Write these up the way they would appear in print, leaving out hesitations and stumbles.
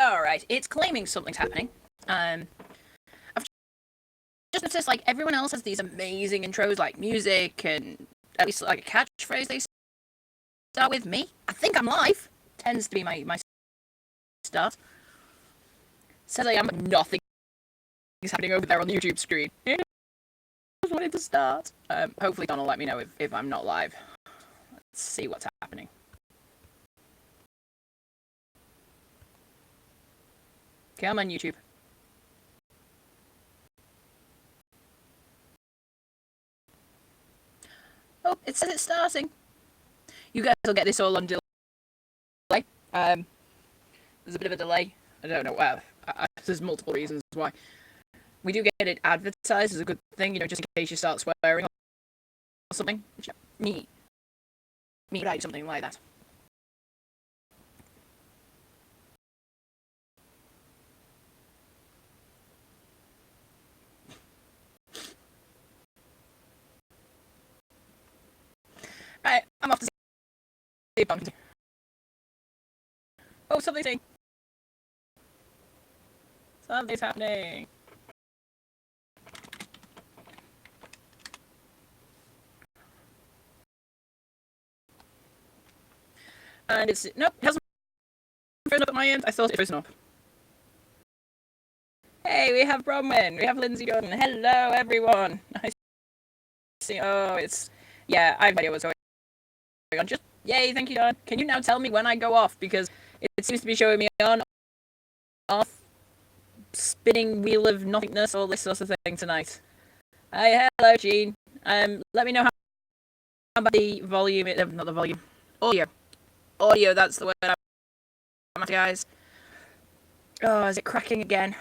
Alright, it's claiming something's happening. I've just noticed, like, everyone else has these amazing intros, like music and at least, like, a catchphrase they start with. Me, I think I'm live. Tends to be my start. Says I am, but nothing is happening over there on the YouTube screen. I just wanted to start. Hopefully Don will let me know if I'm not live. Let's see what's happening. Okay, I'm on YouTube. Oh, it says it's starting. You guys will get this all on delay. There's a bit of a delay. I don't know. There's multiple reasons why. We do get it advertised as a good thing, just in case you start swearing or something. Me would like something like that. Right, I'm off to see something. Oh, something's happening. And it's nope, it hasn't frozen up at my end. I thought it frozen up. Hey, we have Bronwyn, we have Lindsay Jordan. Hello, everyone. I see. Oh, yeah. I have no idea what's going on. Just yay, thank you, Don. Can you now tell me when I go off, because it seems to be showing me on, off, spinning wheel of nothingness, all this sort of thing tonight. Hi, hello, Jean. Let me know how about the volume. Not the volume. Audio. That's the word I'm after, guys. Oh, is it cracking again?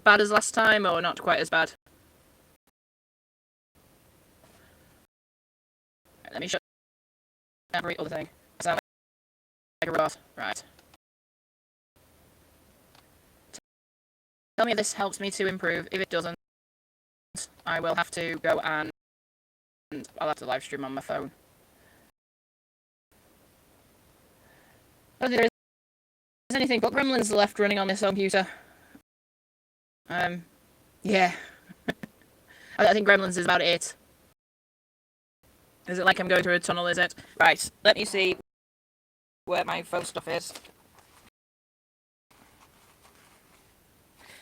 Bad as last time, or not quite as bad? Right, let me shut every other thing. Sound like a robot. Right. Tell me if this helps me to improve. If it doesn't, I will have to go and I'll have to live stream on my phone. I don't think there's anything but gremlins left running on this computer. Yeah. I think gremlins is about it. Is it like I'm going through a tunnel, is it? Right, let me see where my phone stuff is.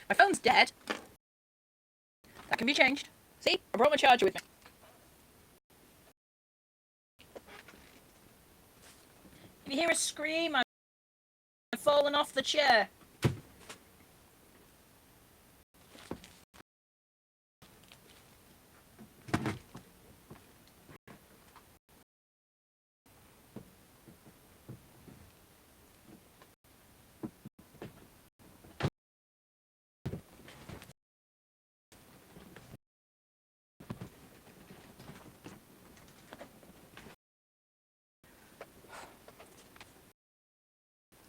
My phone's dead. That can be changed. See? I brought my charger with me. If you hear a scream, I've fallen off the chair.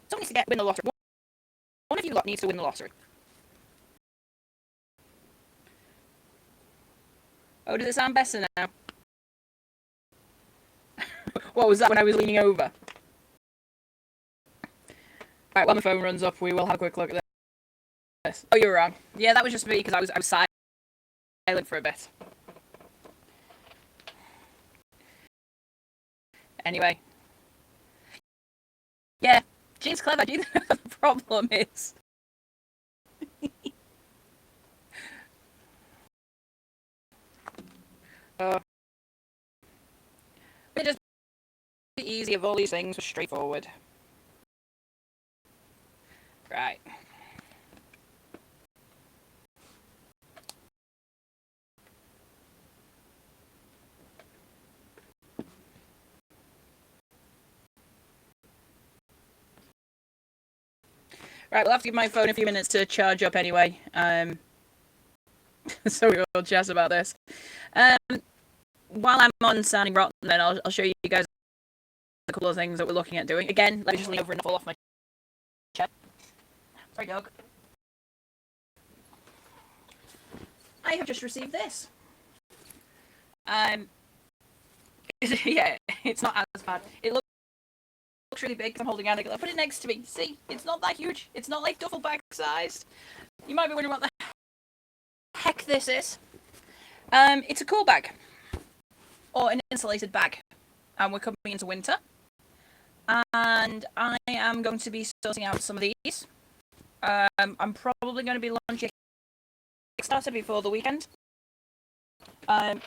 Someone needs to win the lottery. One of you lot needs to win the lottery. Oh, does it sound better now? What was that when I was leaning over? Right, while my phone runs up, we will have a quick look at this. Oh, you were wrong. Yeah, that was just me because I was silent for a bit. Anyway. Yeah, Jean's clever. Do you know what the problem is? It just be easy if all these things were straightforward. Right. Right, we'll have to give my phone a few minutes to charge up anyway. So we will chat about this. While I'm on sounding rotten, then I'll show you guys a couple of things that we're looking at doing. Again, let me just lean over and fall off my chair. Sorry, dog. I have just received this. Yeah, it's not as bad. It looks really big. I'm holding it. I'll put it next to me. See, it's not that huge. It's not like duffel bag sized. You might be wondering what the heck this is. It's a cool bag or an insulated bag, and we're coming into winter. And I am going to be sorting out some of these. I'm probably going to be launching a Kickstarter before the weekend. What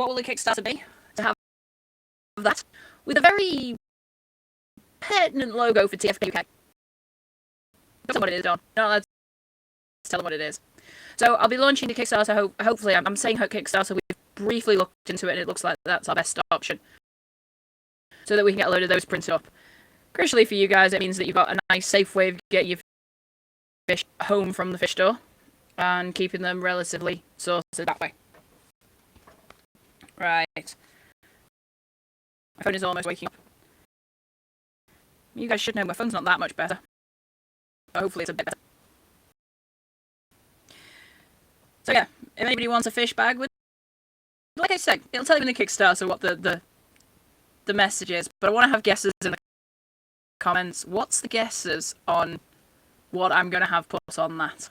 will the Kickstarter be? To have that with a very pertinent logo for TFK UK. Tell them what it is, Don. No, let's tell them what it is. So I'll be launching the Kickstarter. Hopefully, I'm saying Kickstarter. We've briefly looked into it, and it looks like that's our best option, so that we can get a load of those printed up. Crucially for you guys, it means that you've got a nice, safe way of getting your fish home from the fish store and keeping them relatively sorted that way. Right. My phone is almost waking up. You guys should know my phone's not that much better, but hopefully it's a bit better. So yeah, if anybody wants a fish bag with, like I said, it'll tell you in the Kickstarter what the message is, but I want to have guesses in the comments. What's the guesses on what I'm going to have put on that?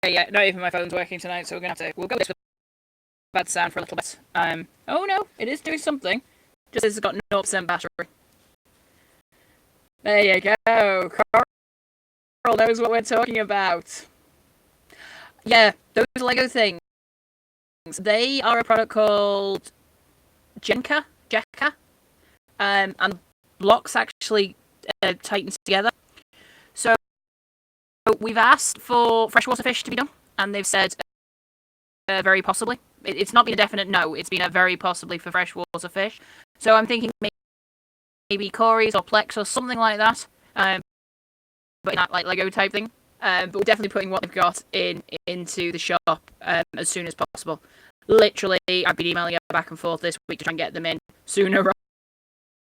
Okay, yeah, not even my phone's working tonight, so we'll go with bad sound for a little bit. Oh no, it is doing something. Just it's got 0% battery. There you go. Coral knows what we're talking about. Yeah, those Lego things. They are a product called Jekka, and blocks actually tighten together. So we've asked for freshwater fish to be done, and they've said very possibly. It's not been a definite no. It's been a very possibly for freshwater fish. So I'm thinking maybe Corey's or Plex or something like that. But not like Lego type thing. But we're definitely putting what they've got into the shop as soon as possible. Literally, I've been emailing her back and forth this week to try and get them in sooner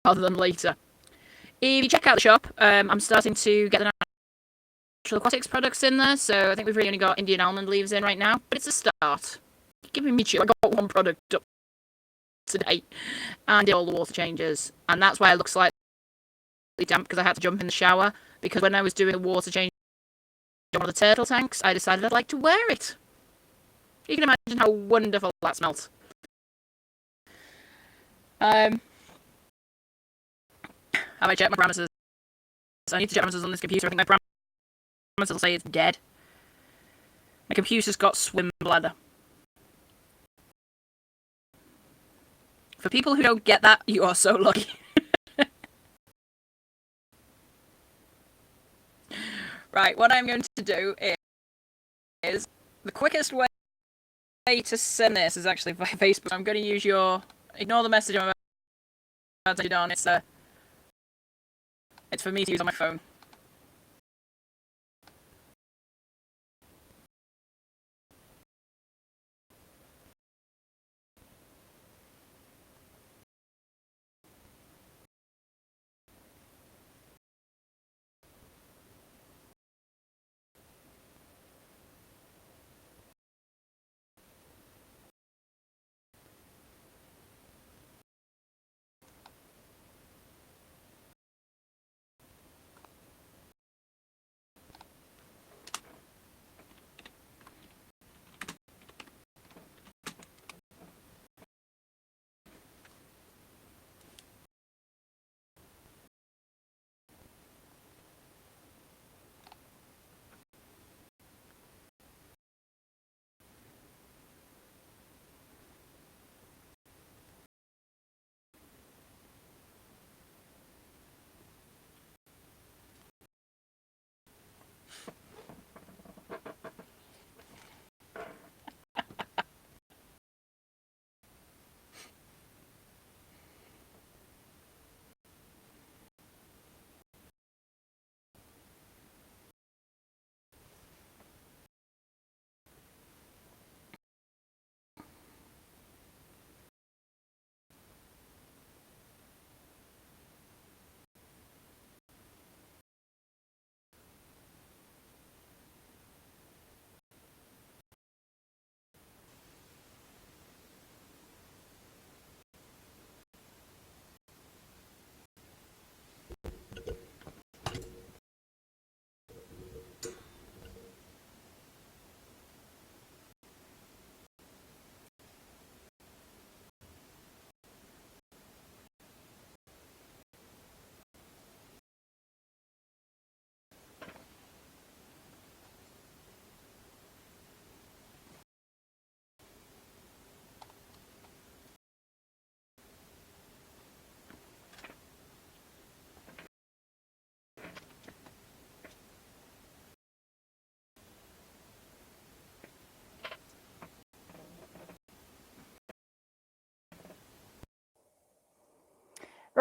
rather than later. If you check out the shop, I'm starting to get the natural aquatics products in there. So I think we've really only got Indian almond leaves in right now, but it's a start. Giving me chew. I got one product up today and did all the water changes, and that's why I look slightly damp because I had to jump in the shower because when I was doing the water change on one of the turtle tanks, I decided I'd like to wear it. You can imagine how wonderful that smelt. Have I checked my parameters? I need to check parameters on this computer. I think my parameters will say it's dead. My computer's got swim bladder. For people who don't get that, you are so lucky. Right, what I'm going to do is the quickest way to send this is actually via Facebook. I'm going to use ignore the message I'm about to do on. It's for me to use on my phone.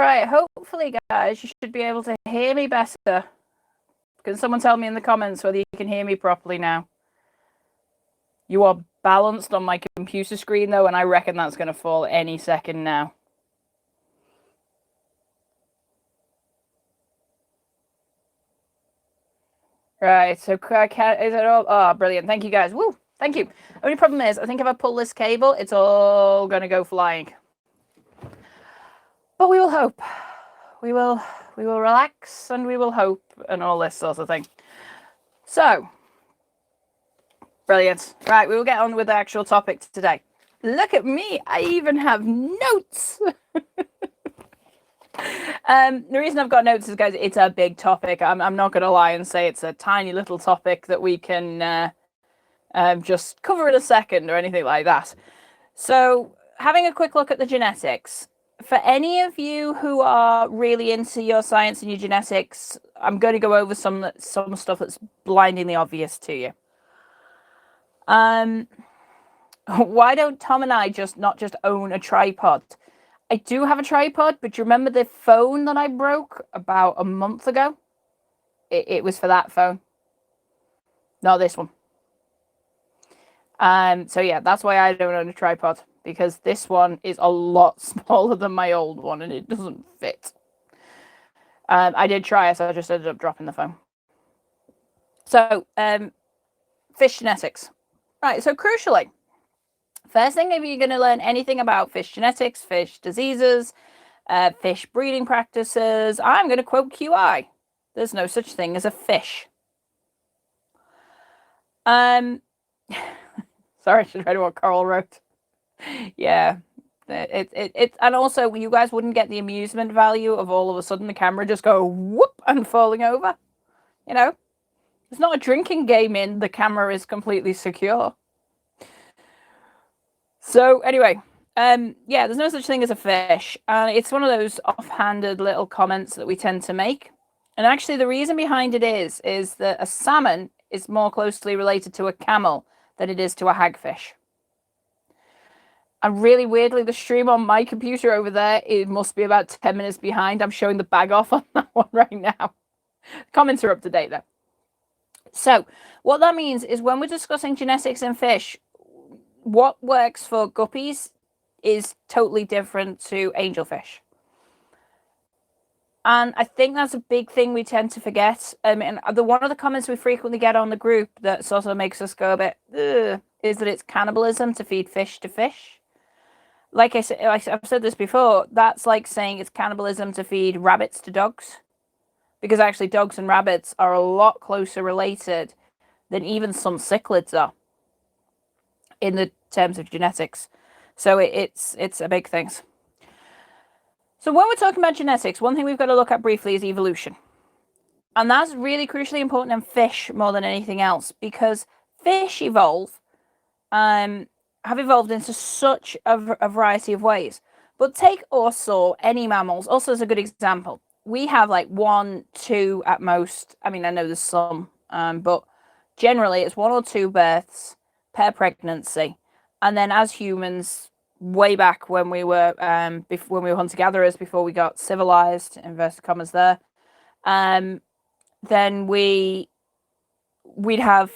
Right, hopefully, guys, you should be able to hear me better. Can someone tell me in the comments whether you can hear me properly now? You are balanced on my computer screen, though, and I reckon that's going to fall any second now. Right, so is it all? Oh, brilliant. Thank you, guys. Woo, thank you. Only problem is, I think if I pull this cable, it's all going to go flying. But we will hope. We will relax and we will hope and all this sort of thing. So, brilliant. Right, we will get on with the actual topic today. Look at me. I even have notes. The reason I've got notes is, guys, it's a big topic. I'm not going to lie and say it's a tiny little topic that we can just cover in a second or anything like that. So, having a quick look at the genetics. For any of you who are really into your science and your genetics, I'm going to go over some stuff that's blindingly obvious to you. Why don't Tom and I not just own a tripod? I do have a tripod, but do you remember the phone that I broke about a month ago? It was for that phone, not this one. So yeah, that's why I don't own a tripod, because this one is a lot smaller than my old one and it doesn't fit. I did try it, so I just ended up dropping the phone. So, fish genetics. Right, so crucially, first thing, if you're going to learn anything about fish genetics, fish diseases, fish breeding practices, I'm going to quote QI. There's no such thing as a fish. Sorry, I should read what Carl wrote. Yeah. And also, you guys wouldn't get the amusement value of all of a sudden the camera just go whoop and falling over. You know, it's not a drinking game in the camera is completely secure. So anyway, yeah, there's no such thing as a fish, and it's one of those offhanded little comments that we tend to make. And actually, the reason behind it is that a salmon is more closely related to a camel than it is to a hagfish. And really weirdly, the stream on my computer over there, it must be about 10 minutes behind. I'm showing the bag off on that one right now. Comments are up to date, though. So what that means is when we're discussing genetics in fish, what works for guppies is totally different to angelfish. And I think that's a big thing we tend to forget. And one of the comments we frequently get on the group that sort of makes us go a bit, ugh, is that it's cannibalism to feed fish to fish. Like I said, I've said this before, that's like saying it's cannibalism to feed rabbits to dogs. Because actually dogs and rabbits are a lot closer related than even some cichlids are in the terms of genetics. So it's a big thing. So when we're talking about genetics, one thing we've got to look at briefly is evolution. And that's really crucially important in fish more than anything else, because fish have evolved into such a variety of ways. But take us or any mammals, also as a good example. We have like 1, 2 at most. I mean, I know there's some, but generally it's 1 or 2 births per pregnancy. And then as humans, way back when we were hunter-gatherers, before we got civilized, inverted commas there, then we'd have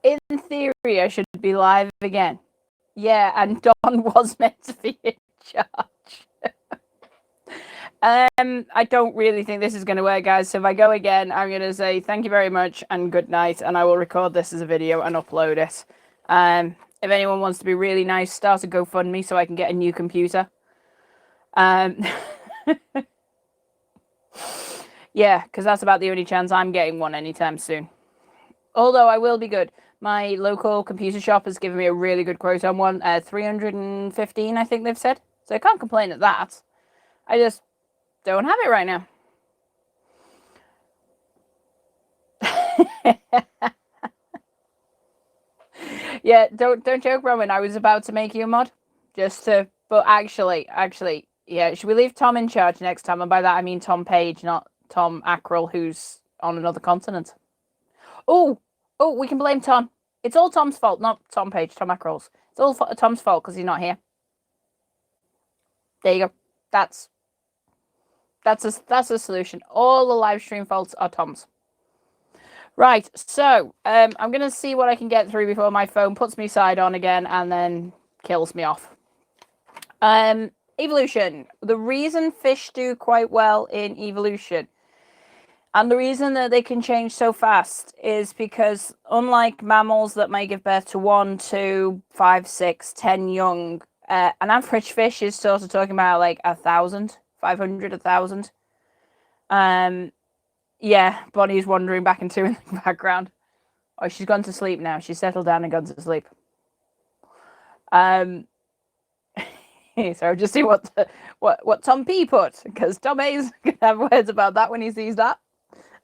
In theory, I should be live again. Yeah, and Don was meant to be in charge. I don't really think this is going to work, guys. So if I go again, I'm going to say thank you very much and good night, and I will record this as a video and upload it. If anyone wants to be really nice, start a GoFundMe so I can get a new computer. Yeah, because that's about the only chance I'm getting one anytime soon. Although I will be good. My local computer shop has given me a really good quote on one. 315, I think they've said. So I can't complain at that. I just don't have it right now. Yeah, don't joke, Roman. I was about to make you a mod. But actually, yeah, should we leave Tom in charge next time? And by that I mean Tom Page, not Tom Ackrell, who's on another continent. Oh, we can blame Tom. It's all Tom's fault, not Tom Page, Tom Ackrell's. It's all Tom's fault because he's not here. There you go. That's a solution. All the live stream faults are Tom's. Right, so I'm going to see what I can get through before my phone puts me side on again and then kills me off. Evolution. The reason fish do quite well in evolution and the reason that they can change so fast is because unlike mammals that may give birth to 1, 2, 5, 6, 10 young, an average fish is sort of talking about like 1,000, 500, 1,000. Yeah, Bonnie's wandering back into in the background. Oh, she's gone to sleep now. She's settled down and gone to sleep. So just see what Tom P put, because Tom A's gonna have words about that when he sees that.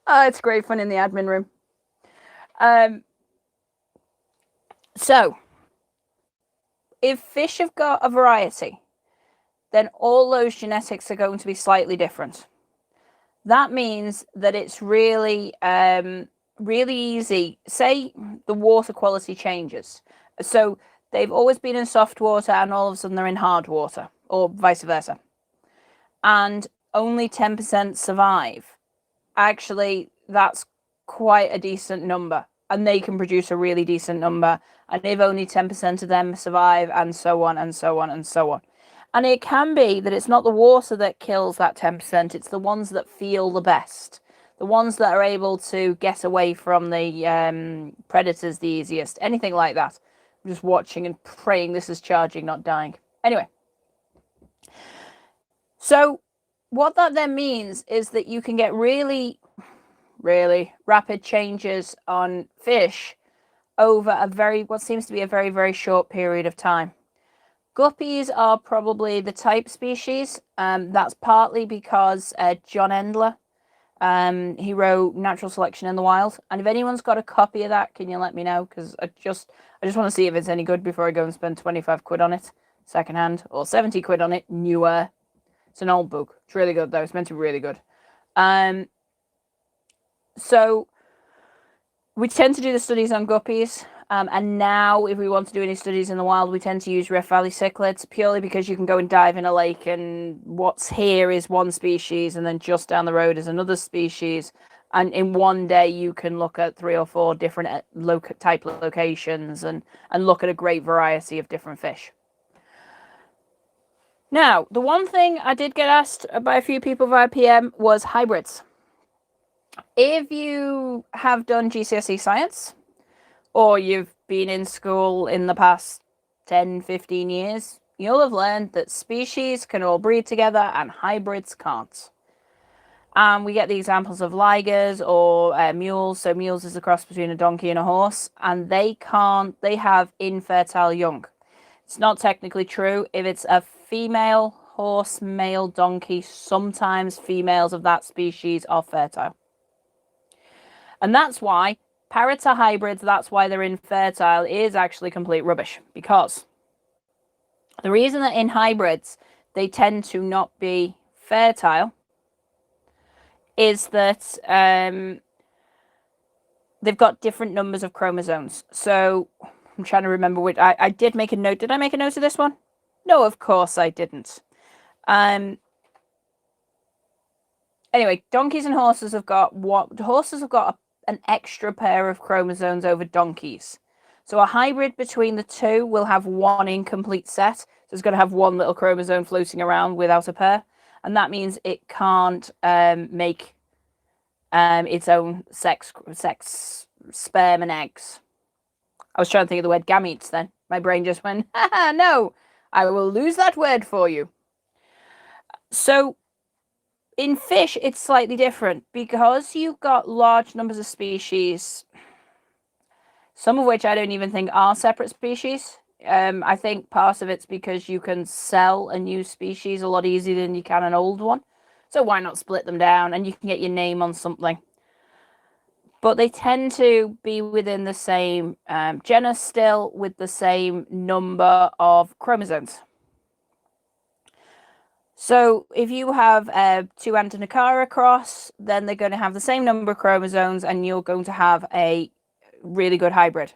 It's great fun in the admin room. So if fish have got a variety, then all those genetics are going to be slightly different. That means that it's really, really easy. Say the water quality changes. So they've always been in soft water and all of a sudden they're in hard water, or vice versa. And only 10% survive. Actually, that's quite a decent number. And they can produce a really decent number. And if only 10% of them survive, and so on, and so on, and so on. And it can be that it's not the water that kills that 10%, it's the ones that feel the best. The ones that are able to get away from the predators the easiest. Anything like that. I'm just watching and praying this is charging, not dying. Anyway. So what that then means is that you can get really, really rapid changes on fish over what seems to be a very, very short period of time. Guppies are probably the type species. That's partly because John Endler, he wrote Natural Selection in the Wild. And if anyone's got a copy of that, can you let me know? Because I just want to see if it's any good before I go and spend 25 quid on it, secondhand, or 70 quid on it, newer. It's an old book. It's really good though. It's meant to be really good. So we tend to do the studies on guppies. And now, if we want to do any studies in the wild, we tend to use Rift Valley cichlids, purely because you can go and dive in a lake, and what's here is one species, and then just down the road is another species. And in one day, you can look at 3 or 4 different type locations and look at a great variety of different fish. Now, the one thing I did get asked by a few people via PM was hybrids. If you have done GCSE science, or you've been in school in the past 10, 15 years, you'll have learned that species can all breed together and hybrids can't. And we get the examples of ligers or mules. So mules is a cross between a donkey and a horse, and they have infertile young. It's not technically true. If it's a female horse, male donkey, sometimes females of that species are fertile. And that's why parrots are hybrids, that's why they're infertile, is actually complete rubbish. Because the reason that in hybrids they tend to not be fertile is that they've got different numbers of chromosomes. So I'm trying to remember which. I did make a note. Did I make a note of this one? No, of course I didn't. Anyway, donkeys and horses have got an extra pair of chromosomes over donkeys. So a hybrid between the two will have one incomplete set. So it's going to have one little chromosome floating around without a pair. And that means it can't make its own sex sperm and eggs. I was trying to think of the word gametes then. My brain just went, haha, no, I will lose that word for you. So in fish, it's slightly different because you've got large numbers of species, some of which I don't even think are separate species. I think part of it's because you can sell a new species a lot easier than you can an old one. So why not split them down and you can get your name on something? But they tend to be within the same genus still, with the same number of chromosomes. So if you have two Antinocara cross, then they're going to have the same number of chromosomes and you're going to have a really good hybrid.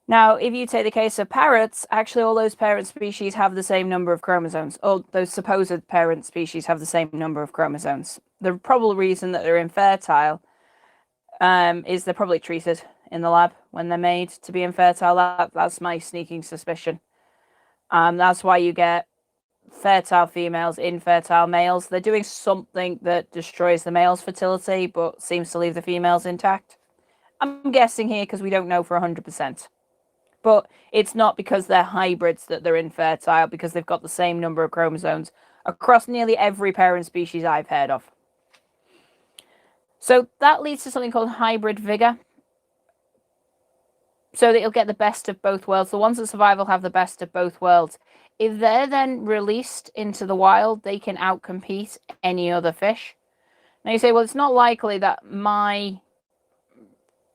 Now, if you take the case of parrots, actually all those parent species have the same number of chromosomes, or those supposed parent species have the same number of chromosomes. The probable reason that they're infertile is they're probably treated in the lab when they're made to be infertile. That's my sneaking suspicion. That's why you get fertile females, infertile males. They're doing something that destroys the male's fertility, but seems to leave the females intact. I'm guessing here because we don't know for 100%. But it's not because they're hybrids that they're infertile, because they've got the same number of chromosomes across nearly every parent species I've heard of. So that leads to something called hybrid vigor. So that you'll get the best of both worlds. The ones that survive will have the best of both worlds. If they're then released into the wild, they can outcompete any other fish. Now you say, well, it's not likely that my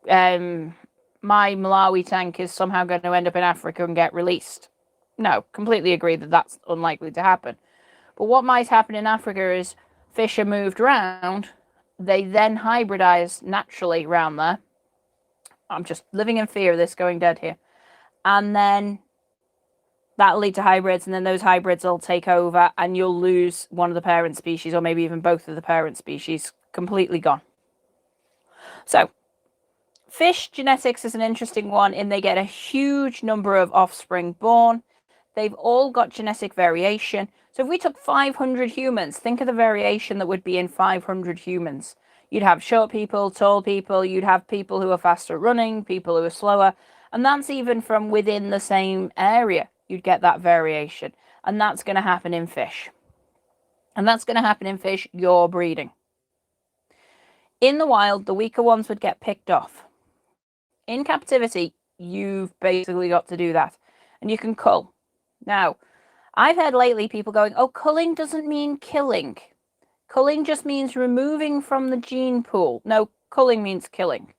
Malawi tank is somehow going to end up in Africa and get released. No, completely agree that that's unlikely to happen. But what might happen in Africa is fish are moved around. They then hybridize naturally around there. I'm just living in fear of this going dead here. And then that'll lead to hybrids, and then those hybrids will take over, and you'll lose one of the parent species, or maybe even both of the parent species, completely gone. So, fish genetics is an interesting one in they get a huge number of offspring born. They've all got genetic variation. So if we took 500 humans, think of the variation that would be in 500 humans. You'd have short people, tall people, you'd have people who are faster running, people who are slower, and that's even from within the same area. You'd get that variation, and that's going to happen in fish. And that's going to happen in fish you're breeding. In the wild, the weaker ones would get picked off. In captivity, you've basically got to do that, and you can cull. Now, I've heard lately people going, oh, culling doesn't mean killing. Culling just means removing from the gene pool. No, culling means killing.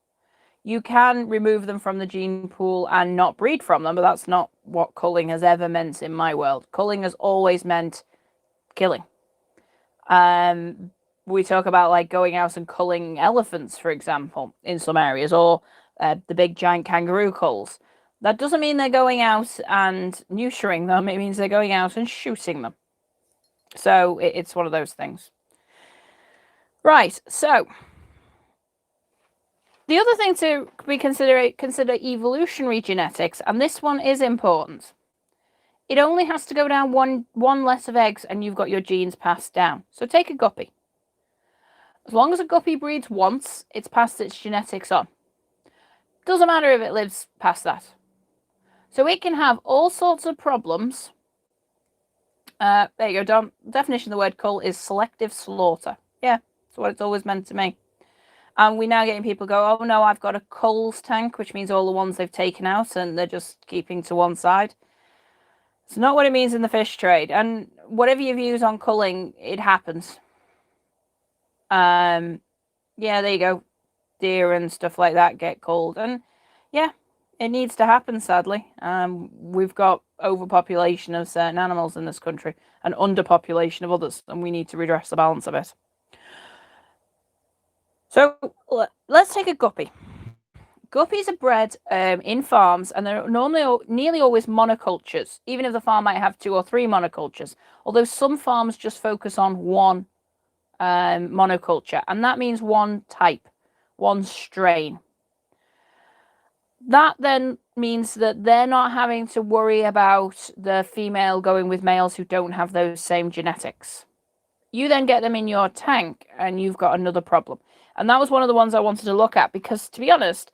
You can remove them from the gene pool and not breed from them, but that's not what culling has ever meant in my world. Culling has always meant killing. We talk about like going out and culling elephants, for example, in some areas, or the big giant kangaroo culls. That doesn't mean they're going out and neutering them. It means they're going out and shooting them. So it's one of those things. Right, so the other thing to be consider evolutionary genetics, and this one is important. It only has to go down one less of eggs and you've got your genes passed down. So take a guppy. As long as a guppy breeds once, it's passed its genetics on. Doesn't matter if it lives past that. So it can have all sorts of problems. There you go, Dom. Definition of the word cull is selective slaughter. Yeah, that's what it's always meant to me. And we're now getting people go, oh no, I've got a culls tank, which means all the ones they've taken out and they're just keeping to one side. It's not what it means in the fish trade. And whatever your views on culling, it happens. Yeah, there you go. Deer and stuff like that get culled. And yeah, it needs to happen, sadly. We've got overpopulation of certain animals in this country and underpopulation of others, and we need to redress the balance of it. So let's take a guppy. Guppies are bred in farms, and they're nearly always monocultures, even if the farm might have 2 or 3 monocultures. Although some farms just focus on one monoculture, and that means one type, one strain. That then means that they're not having to worry about the female going with males who don't have those same genetics. You then get them in your tank and you've got another problem. And that was one of the ones I wanted to look at because, to be honest,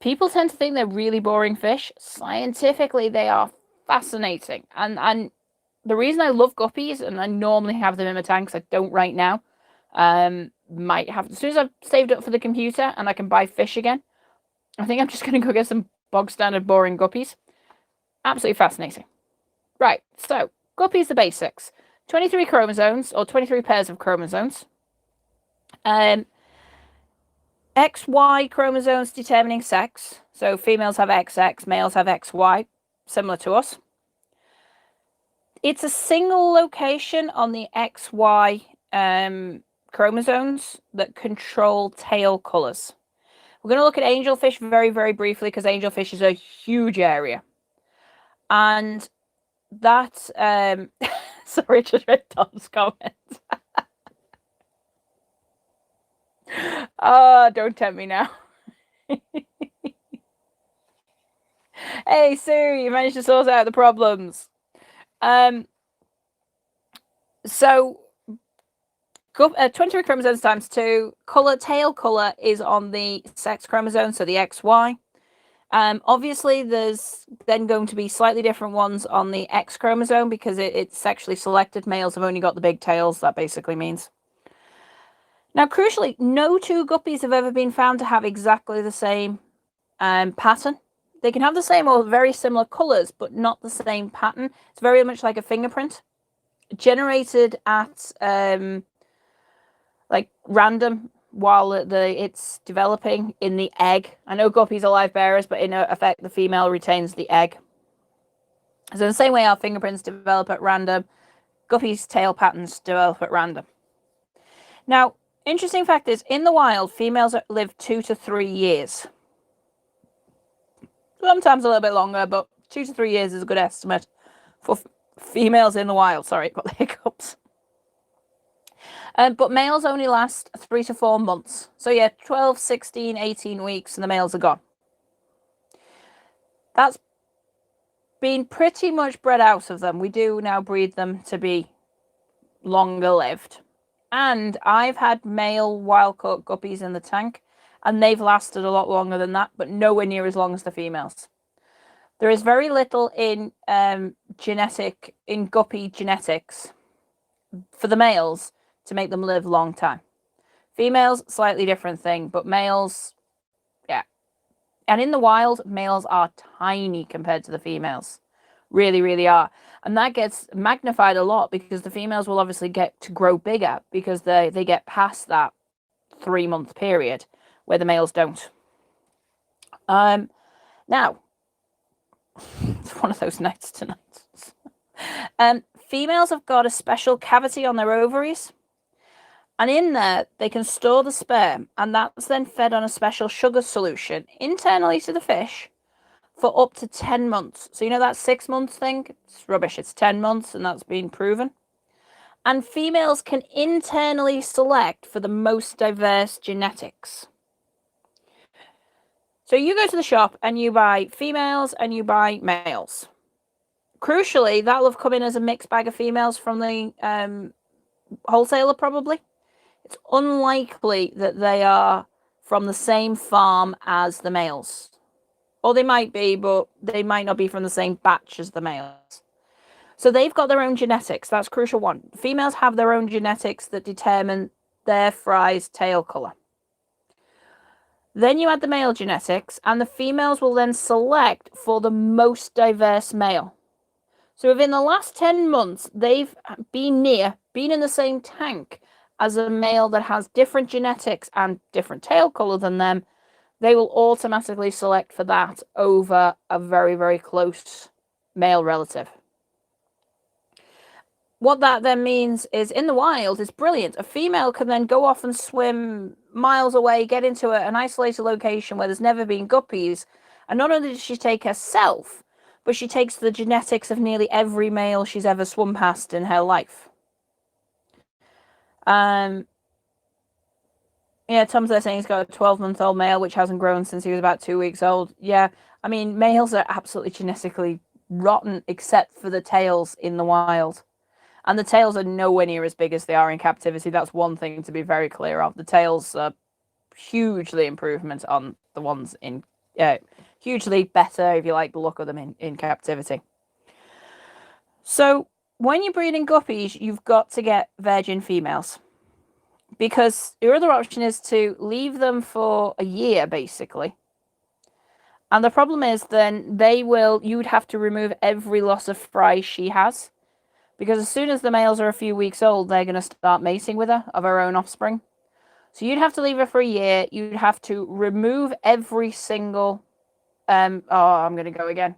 people tend to think they're really boring fish. Scientifically, they are fascinating. And the reason I love guppies, and I normally have them in my tanks, I don't right now, might have, as soon as I've saved up for the computer and I can buy fish again, I think I'm just going to go get some bog standard boring guppies. Absolutely fascinating. Right, so guppies, the basics. 23 chromosomes, or 23 pairs of chromosomes. XY chromosomes determining sex. So females have XX, males have XY, similar to us. It's a single location on the XY chromosomes that control tail colours. We're going to look at angelfish very, very briefly because angelfish is a huge area. And that, sorry, just read Tom's comment. Oh, don't tempt me now. Hey, Sue, you managed to sort out the problems. So 23 chromosomes times 2. Tail color is on the sex chromosome, so the XY. Obviously, there's then going to be slightly different ones on the X chromosome because it's sexually selected. Males have only got the big tails, that basically means. Now, crucially, no two guppies have ever been found to have exactly the same pattern. They can have the same or very similar colors, but not the same pattern. It's very much like a fingerprint generated at like random while it's developing in the egg. I know guppies are live bearers, but in effect, the female retains the egg. So in the same way our fingerprints develop at random, guppies' tail patterns develop at random. Now, interesting fact is, in the wild, females live 2 to 3 years. Sometimes a little bit longer, but 2 to 3 years is a good estimate for females in the wild. Sorry, got the hiccups. But males only last 3 to 4 months. So yeah, 12, 16, 18 weeks and the males are gone. That's been pretty much bred out of them. We do now breed them to be longer lived. And I've had male wild-caught guppies in the tank, and they've lasted a lot longer than that, but nowhere near as long as the females. There is very little in guppy genetics for the males to make them live a long time. Females, slightly different thing, but males, yeah. And in the wild, males are tiny compared to the females. Really, really are. And that gets magnified a lot because the females will obviously get to grow bigger because they get past that 3-month period where the males don't. Now, it's one of those nights tonight. Females have got a special cavity on their ovaries. And in there, they can store the sperm. And that's then fed on a special sugar solution internally to the fish for up to 10 months. So you know that 6 months thing? It's rubbish. It's 10 months and that's been proven. And females can internally select for the most diverse genetics. So you go to the shop and you buy females and you buy males. Crucially, that'll have come in as a mixed bag of females from the wholesaler probably. It's unlikely that they are from the same farm as the males. Or they might be, but they might not be from the same batch as the males. So they've got their own genetics. That's crucial one. Females have their own genetics that determine their fry's tail colour. Then you add the male genetics, and the females will then select for the most diverse male. So within the last 10 months, they've been in the same tank as a male that has different genetics and different tail colour than them. They will automatically select for that over a very, very close male relative. What that then means is in the wild is brilliant. A female can then go off and swim miles away, get into an isolated location where there's never been guppies. And not only does she take herself, but she takes the genetics of nearly every male she's ever swum past in her life. Yeah, Tom's there saying he's got a 12-month-old male which hasn't grown since he was about 2 weeks old. Yeah, I mean, males are absolutely genetically rotten except for the tails in the wild. And the tails are nowhere near as big as they are in captivity. That's one thing to be very clear of. The tails are hugely improvement on the ones in, hugely better, if you like, the look of them in captivity. So when you're breeding guppies, you've got to get virgin females. Because your other option is to leave them for a year, basically. And the problem is then you'd have to remove every loss of fry she has. Because as soon as the males are a few weeks old, they're going to start mating with her, of her own offspring. So you'd have to leave her for a year. You'd have to remove every single. I'm going to go again.